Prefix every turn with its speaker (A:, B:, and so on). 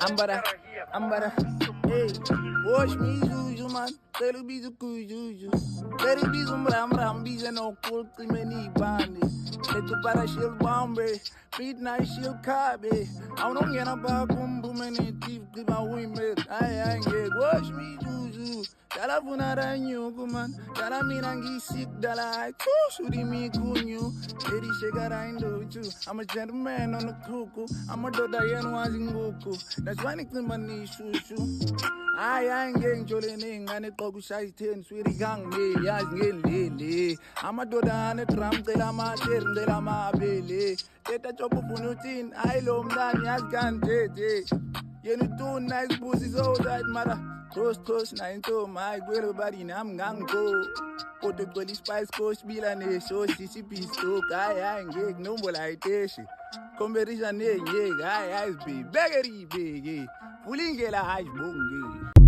A: Ambara, hey, wash me, juju, man. Tell me the juju. Tell me some ram, bees no cool, many bandi. Let the para shield bombe, midnight shield cabe. I don't get about many teeth, give my women. I ain't get wash me, juju. Dala funara nyuku man, dala mirangi sick, dala I shooting me kunyu. Lady shakara indochu. I'm a gentleman on the cuckoo. I'm a daughter yan wazing goku. That's why it's money shushu. I ain't getting jolene and it togu shai ten sweetie gang me yas lily. I'm a daughter and a tram de la ma cher de la ma bele. Get a chop punutin, I lom dan yas gan jeje. You know two nice pussies all that matter. Toast, nine to my girl body nam gang go. Put the gully spice coach bilane so sissy pisto I ain't gig no more like this. Conversation, yeah, I be beggery big. Pulling a ice bungie.